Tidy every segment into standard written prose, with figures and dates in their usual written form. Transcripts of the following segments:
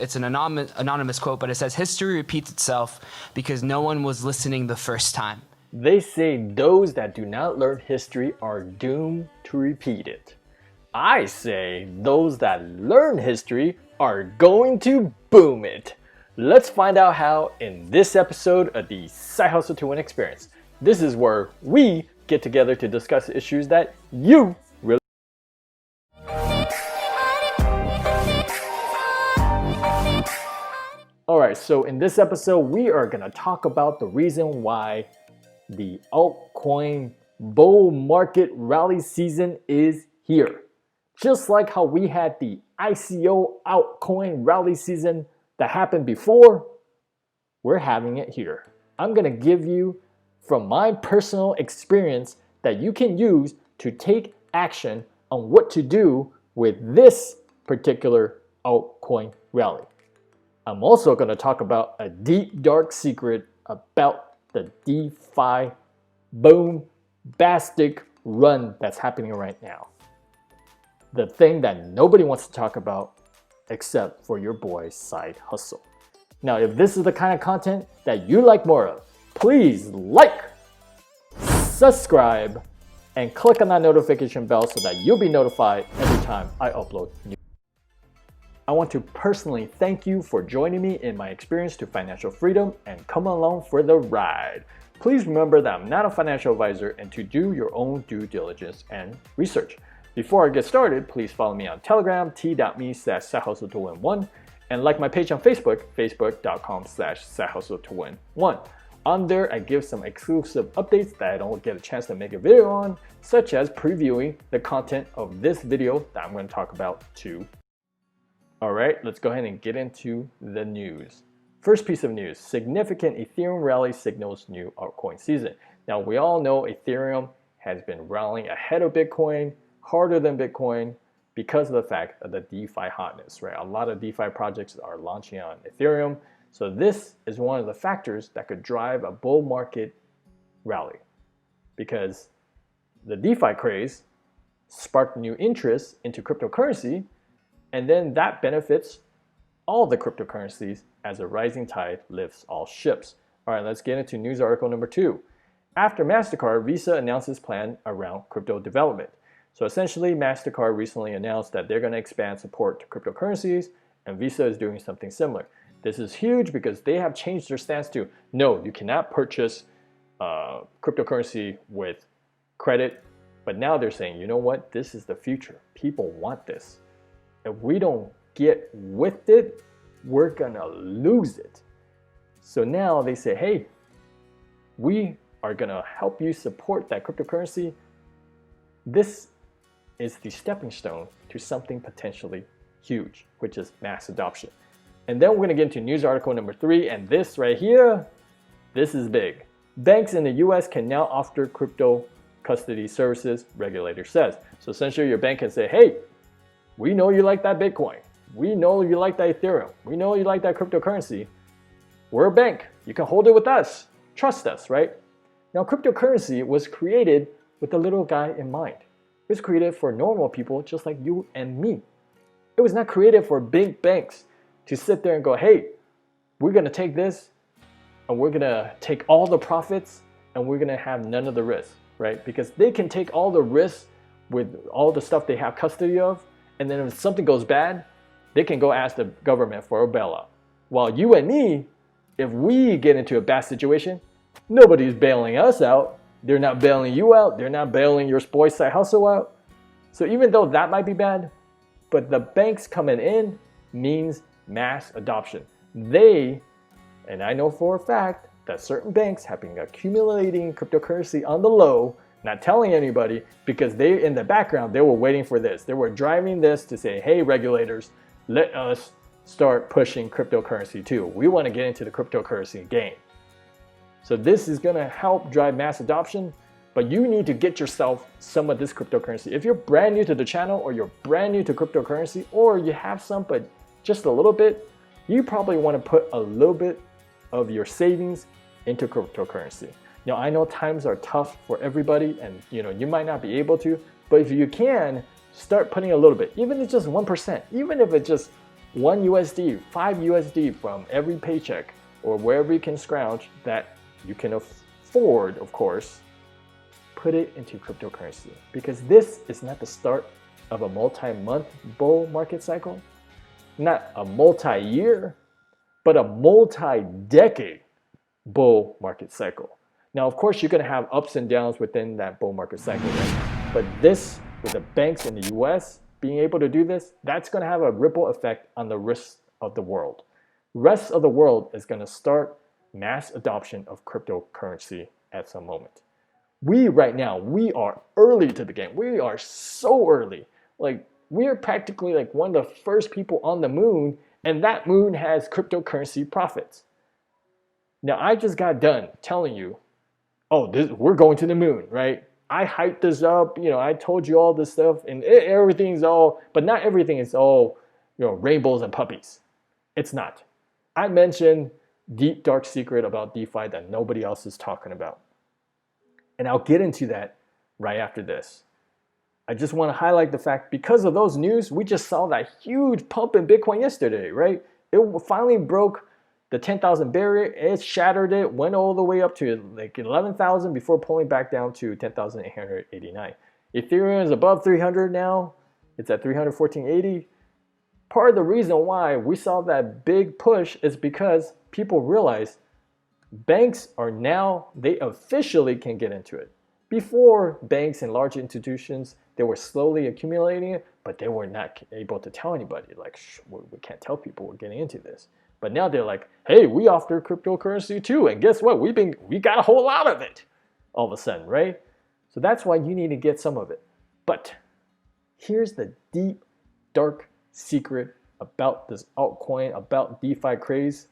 It's an anonymous quote, but it says, "History repeats itself because no one was listening the first time." They say those that do not learn history are doomed to repeat it. I say those that learn history are going to boom it. Let's find out how in this episode of the Side Hustle to Win experience. This is where we get together to discuss issues that you really. Alright, so in this episode, we are going to talk about the reason why the altcoin bull market rally season is here. Just like how we had the ICO altcoin rally season that happened before, we're having it here. I'm going to give you from my personal experience that you can use to take action on what to do with this particular altcoin rally. I'm also going to talk about a deep dark secret about the DeFi boom-bastic run that's happening right now. The thing that nobody wants to talk about except for your boy Side Hustle. Now, if this is the kind of content that you like more of, please like, subscribe, and click on that notification bell so that you'll be notified every time I upload new. I want to personally thank you for joining me in my experience to financial freedom and come along for the ride. Please remember that I'm not a financial advisor and to do your own due diligence and research. Before I get started, please follow me on Telegram, t.me/SideHustleToWin1, and like my page on Facebook, facebook.com/SideHustleToWin1. On there, I give some exclusive updates that I don't get a chance to make a video on, such as previewing the content of this video that I'm going to talk about too. Alright, let's go ahead and get into the news. First piece of news, significant Ethereum rally signals new altcoin season. Now we all know Ethereum has been rallying ahead of Bitcoin, harder than Bitcoin, because of the fact of the DeFi hotness, right? A lot of DeFi projects are launching on Ethereum. So this is one of the factors that could drive a bull market rally, because the DeFi craze sparked new interest into cryptocurrency, and then that benefits all the cryptocurrencies as a rising tide lifts all ships. All right, let's get into news article number 2. After MasterCard, Visa announces plan around crypto development. So essentially, MasterCard recently announced that they're going to expand support to cryptocurrencies, and Visa is doing something similar. This is huge because they have changed their stance to, no, you cannot purchase cryptocurrency with credit, but now they're saying, you know what, this is the future. People want this. If we don't get with it, we're gonna lose it. So now they say, hey, we are gonna help you support that cryptocurrency. This is the stepping stone to something potentially huge, which is mass adoption. And then we're gonna get into news article number 3, and this right here, this is big. Banks in the US can now offer crypto custody services, regulator says. So essentially your bank can say, hey, we know you like that Bitcoin. We know you like that Ethereum. We know you like that cryptocurrency. We're a bank. You can hold it with us. Trust us, right? Now, cryptocurrency was created with the little guy in mind. It was created for normal people just like you and me. It was not created for big banks to sit there and go, hey, we're going to take this and we're going to take all the profits and we're going to have none of the risk, right? Because they can take all the risks with all the stuff they have custody of. And then if something goes bad, they can go ask the government for a bailout. While you and me, if we get into a bad situation, nobody's bailing us out. They're not bailing you out. They're not bailing your boy Side Hustle out. So even though that might be bad, but the banks coming in means mass adoption. They, and I know for a fact that certain banks have been accumulating cryptocurrency on the low, not telling anybody, because they, in the background, they were waiting for this. They were driving this to say, hey, regulators, let us start pushing cryptocurrency too. We want to get into the cryptocurrency game. So this is going to help drive mass adoption, but you need to get yourself some of this cryptocurrency. If you're brand new to the channel, or you're brand new to cryptocurrency, or you have some, but just a little bit, you probably want to put a little bit of your savings into cryptocurrency. Now, I know times are tough for everybody, and you might not be able to, but if you can, start putting a little bit, even if it's just 1%, even if it's just 1 USD, 5 USD from every paycheck or wherever you can scrounge that you can afford, of course, put it into cryptocurrency. Because this is not the start of a multi-month bull market cycle, not a multi-year, but a multi-decade bull market cycle. Now, of course, you're going to have ups and downs within that bull market cycle, right? But this, with the banks in the US being able to do this, that's going to have a ripple effect on the rest of the world. Rest of the world is going to start mass adoption of cryptocurrency at some moment. We right now, we are early to the game. We are so early. Like, we are practically like one of the first people on the moon, and that moon has cryptocurrency profits. Now, I just got done telling you, oh, we're going to the moon, right? I hyped this up, I told you all this stuff, and everything's all, but not everything is all, rainbows and puppies. It's not. I mentioned deep, dark secret about DeFi that nobody else is talking about. And I'll get into that right after this. I just want to highlight the fact, because of those news, we just saw that huge pump in Bitcoin yesterday, right? It finally broke the 10,000 barrier. It shattered it, went all the way up to like 11,000 before pulling back down to 10,889. Ethereum is above 300 now. It's at 314.80. Part of the reason why we saw that big push is because people realize banks are now, they officially can get into it. Before, banks and large institutions, they were slowly accumulating it, but they were not able to tell anybody, like, we can't tell people we're getting into this. But now they're like, hey, we offer cryptocurrency too, and guess what? We got a whole lot of it all of a sudden, right? So that's why you need to get some of it. But here's the deep, dark secret about this altcoin, about DeFi craze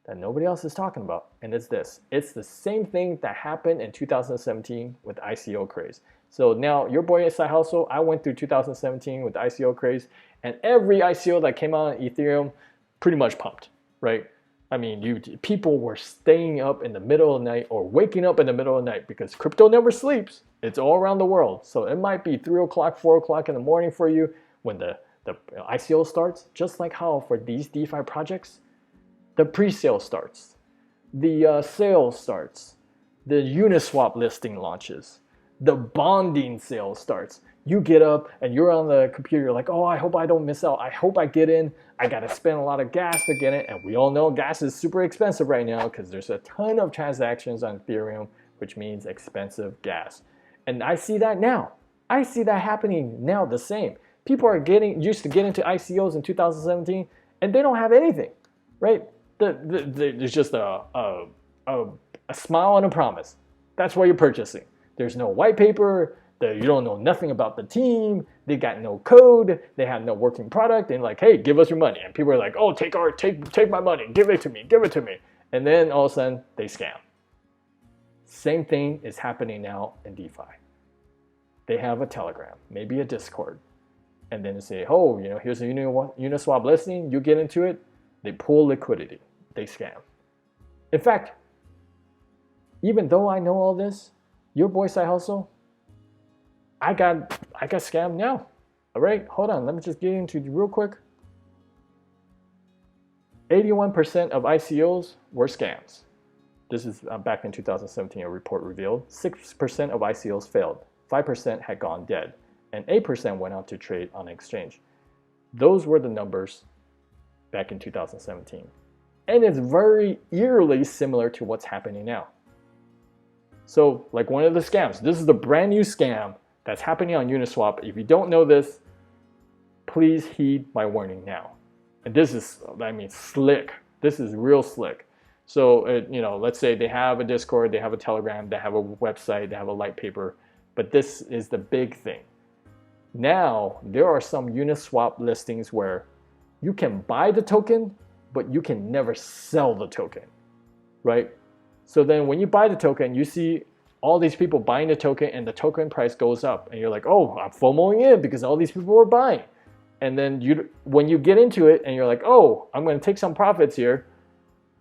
that nobody else is talking about, and it's this. It's the same thing that happened in 2017 with ICO craze. So now, your boy SideHustle, I went through 2017 with ICO craze, and every ICO that came out on Ethereum pretty much pumped, right? I mean, people were staying up in the middle of the night or waking up in the middle of the night because crypto never sleeps. It's all around the world. So it might be 3 o'clock, 4 o'clock in the morning for you when the ICO starts, just like how for these DeFi projects, the pre-sale starts, the sale starts, the Uniswap listing launches, the bonding sale starts. You get up and you're on the computer, you're like, oh, I hope I don't miss out. I hope I get in. I got to spend a lot of gas to get in. And we all know gas is super expensive right now because there's a ton of transactions on Ethereum, which means expensive gas. And I see that now. I see that happening now the same. People are getting used to get into ICOs in 2017 and they don't have anything, right? There's just a smile and a promise. That's why you're purchasing. There's no white paper. You don't know nothing about the team. They got no code. They have no working product. And like, hey, give us your money. And people are like, oh, take my money. Give it to me. Give it to me. And then all of a sudden, they scam. Same thing is happening now in DeFi. They have a Telegram, maybe a Discord. And then they say, oh, here's a Uniswap listing. You get into it. They pull liquidity. They scam. In fact, even though I know all this, your boy SideHustle, I got scammed now. All right, hold on. Let me just get into it real quick. 81% of ICOs were scams. This is back in 2017, a report revealed. 6% of ICOs failed. 5% had gone dead. And 8% went out to trade on an exchange. Those were the numbers back in 2017. And it's very eerily similar to what's happening now. So, like one of the scams, this is the brand new scam that's happening on Uniswap. If you don't know this, please heed my warning now. And this is, slick. This is real slick. So, let's say they have a Discord, they have a Telegram, they have a website, they have a light paper, but this is the big thing. Now, there are some Uniswap listings where you can buy the token, but you can never sell the token, right? So then when you buy the token, you see all these people buying the token and the token price goes up. And you're like, oh, I'm FOMOing in because all these people are buying. And then when you get into it and you're like, oh, I'm going to take some profits here,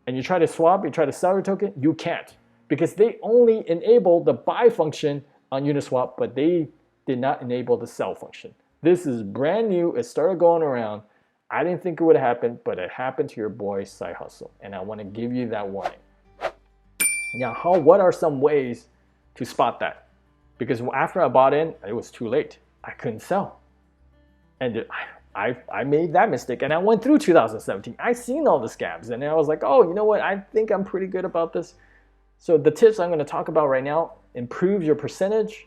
and you try to swap, you try to sell your token, you can't. Because they only enable the buy function on Uniswap, but they did not enable the sell function. This is brand new. It started going around. I didn't think it would happen, but it happened to your boy SideHustle, and I want to give you that warning. Now, what are some ways to spot that? Because after I bought in, it was too late. I couldn't sell. And I made that mistake, and I went through 2017. I seen all the scams, and I was like, oh, you know what? I think I'm pretty good about this. So the tips I'm going to talk about right now improves your percentage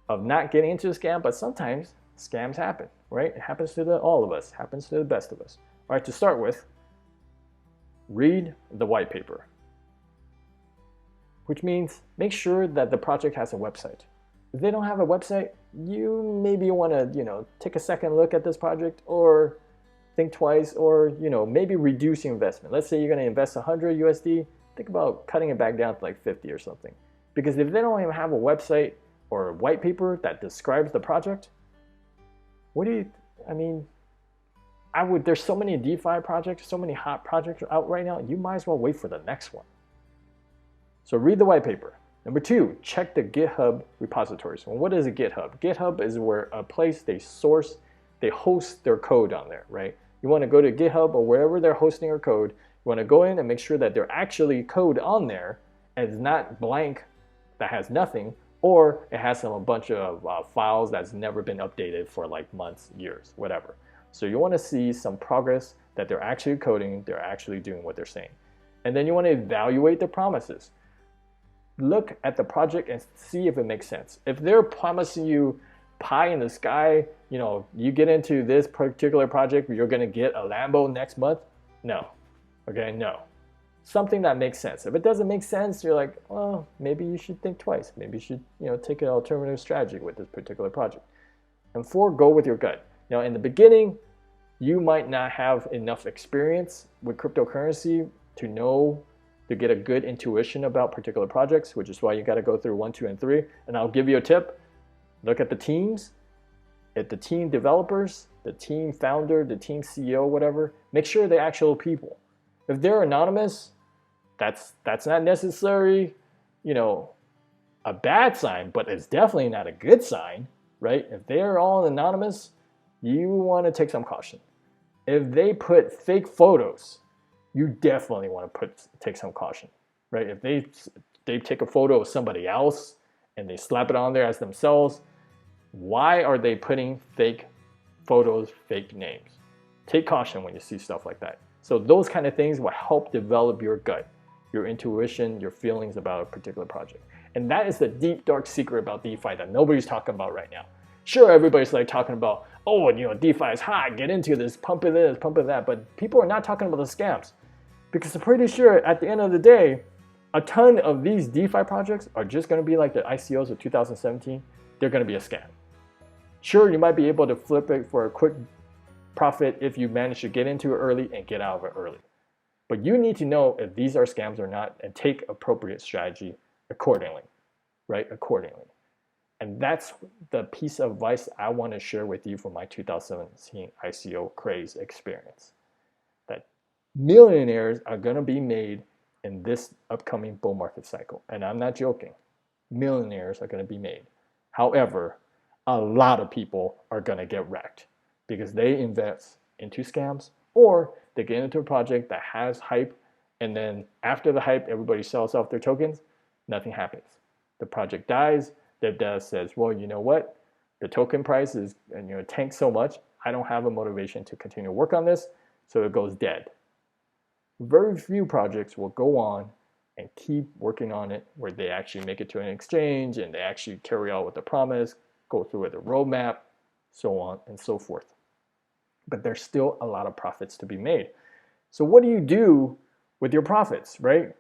of not getting into a scam, but sometimes scams happen, right? It happens to all of us, happens to the best of us. All right, to start with, read the white paper, which means make sure that the project has a website. If they don't have a website, you maybe want to, take a second look at this project, or think twice, or, maybe reduce your investment. Let's say you're going to invest 100 USD, think about cutting it back down to like 50 or something. Because if they don't even have a website or a white paper that describes the project, there's so many DeFi projects, so many hot projects out right now, you might as well wait for the next one. So read the white paper. Number 2, check the GitHub repositories. Well, what is a GitHub? GitHub is a place they host their code on there, right? You want to go to GitHub or wherever they're hosting their code, you want to go in and make sure that they're actually code on there and it's not blank that has nothing, or it has a bunch of files that's never been updated for like months, years, whatever. So you want to see some progress that they're actually coding, they're actually doing what they're saying. And then you want to evaluate the promises. Look at the project and see if it makes sense. If they're promising you pie in the sky, you get into this particular project, you're going to get a Lambo next month, no. Okay, no. Something that makes sense. If it doesn't make sense, you're like, well, maybe you should think twice. Maybe you should, take an alternative strategy with this particular project. And 4, go with your gut. Now, in the beginning, you might not have enough experience with cryptocurrency to get a good intuition about particular projects, which is why you got to go through 1, 2, and 3. And I'll give you a tip. Look at the teams, at the team developers, the team founder, the team CEO, whatever. Make sure they're actual people. If they're anonymous, that's not necessarily, a bad sign, but it's definitely not a good sign, right? If they're all anonymous, you want to take some caution. If they put fake photos, you definitely want to take some caution, right? If they take a photo of somebody else and they slap it on there as themselves, why are they putting fake photos, fake names? Take caution when you see stuff like that. So those kind of things will help develop your gut, your intuition, your feelings about a particular project. And that is the deep, dark secret about DeFi that nobody's talking about right now. Sure, everybody's like talking about, oh, DeFi is hot, get into this, pump it this, pump it that. But people are not talking about the scams. Because I'm pretty sure at the end of the day, a ton of these DeFi projects are just going to be like the ICOs of 2017. They're going to be a scam. Sure, you might be able to flip it for a quick profit if you manage to get into it early and get out of it early. But you need to know if these are scams or not and take appropriate strategy accordingly, right? Accordingly. And that's the piece of advice I want to share with you from my 2017 ICO craze experience. That millionaires are going to be made in this upcoming bull market cycle. And I'm not joking. Millionaires are going to be made. However, a lot of people are going to get wrecked because they invest into scams, or they get into a project that has hype, and then after the hype, everybody sells off their tokens, nothing happens. The project dies, the dev says, well, you know what? The token price is tanked so much, I don't have a motivation to continue to work on this, so it goes dead. Very few projects will go on and keep working on it where they actually make it to an exchange and they actually carry out what the promise, go through with the roadmap, so on and so forth. But there's still a lot of profits to be made. So what do you do with your profits, right?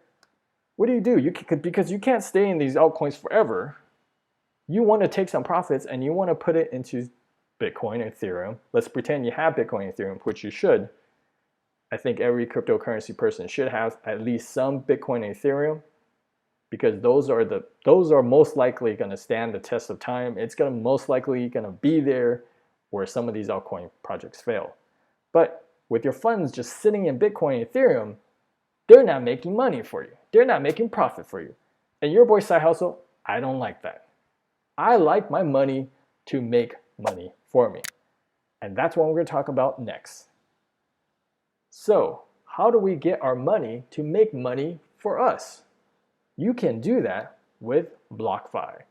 What do you do? Because you can't stay in these altcoins forever. You want to take some profits and you want to put it into Bitcoin and Ethereum. Let's pretend you have Bitcoin and Ethereum, which you should. I think every cryptocurrency person should have at least some Bitcoin and Ethereum, because those are most likely going to stand the test of time. It's going to most likely going to be there where some of these altcoin projects fail. But with your funds just sitting in Bitcoin and Ethereum, they're not making money for you. They're not making profit for you. And your boy SideHustle, I don't like that. I like my money to make money for me. And that's what we're going to talk about next. So how do we get our money to make money for us? You can do that with Blockfi.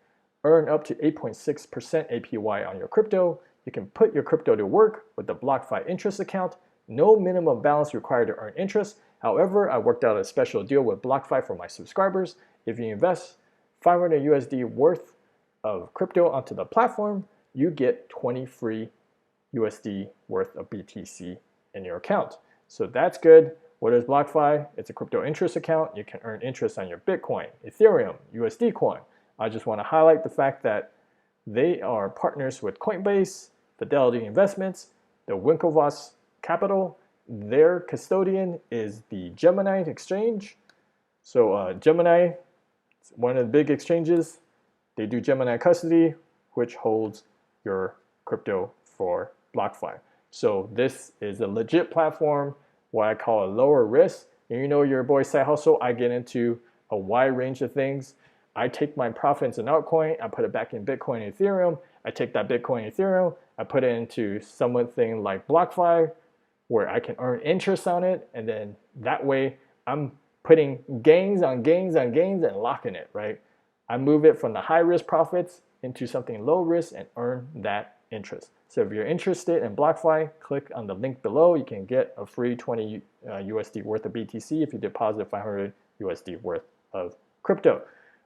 Earn up to 8.6% APY on your crypto. You can put your crypto to work with the Blockfi interest account. No minimum balance required to earn interest. However, I worked out a special deal with Blockfi for my subscribers. If you invest 500 USD worth of crypto onto the platform, you get 20 free USD worth of BTC in your account. So that's good. What is Blockfi? It's a crypto interest account. You can earn interest on your Bitcoin, Ethereum, USD coin. I just want to highlight the fact that they are partners with Coinbase, Fidelity Investments, the Winklevoss Capital. Their custodian is the Gemini exchange. So Gemini, one of the big exchanges, they do Gemini custody, which holds your crypto for Blockfi. So this is a legit platform, what I call a lower risk. And you know your boy SideHustle, I get into a wide range of things. I take my profits in altcoin, I put it back in Bitcoin and Ethereum. I take that Bitcoin and Ethereum, I put it into something like Blockfi, where I can earn interest on it. And then that way I'm putting gains on gains on gains and locking it, right? I move it from the high risk profits into something low risk and earn that interest. So if you're interested in Blockfi, click on the link below. You can get a free 20 USD worth of BTC if you deposit 500 USD worth of crypto.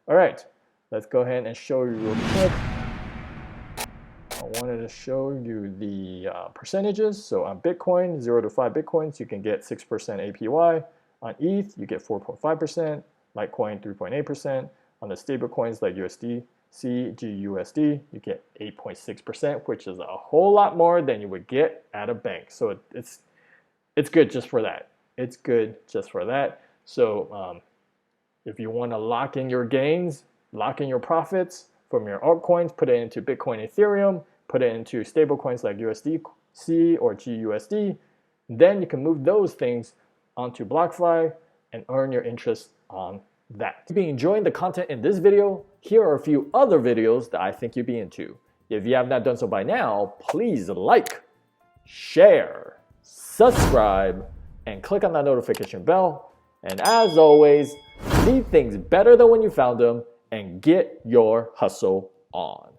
All right, let's go ahead and show you real quick. I wanted to show you the percentages. So on Bitcoin, 0 to 5 Bitcoins, you can get 6% APY. On ETH, you get 4.5%. Litecoin, 3.8%. On the stable coins like USDC, GUSD, you get 8.6%, which is a whole lot more than you would get at a bank. So it's good just for that. It's good just for that. So if you want to lock in your gains, lock in your profits from your altcoins, put it into Bitcoin, Ethereum, put it into stable coins like USDC or GUSD, then you can move those things onto Blockfi and earn your interest on that. If you're enjoying the content in this video, here are a few other videos that I think you'd be into. If you have not done so by now, please like, share, subscribe, and click on that notification bell. And as always, leave things better than when you found them and get your hustle on.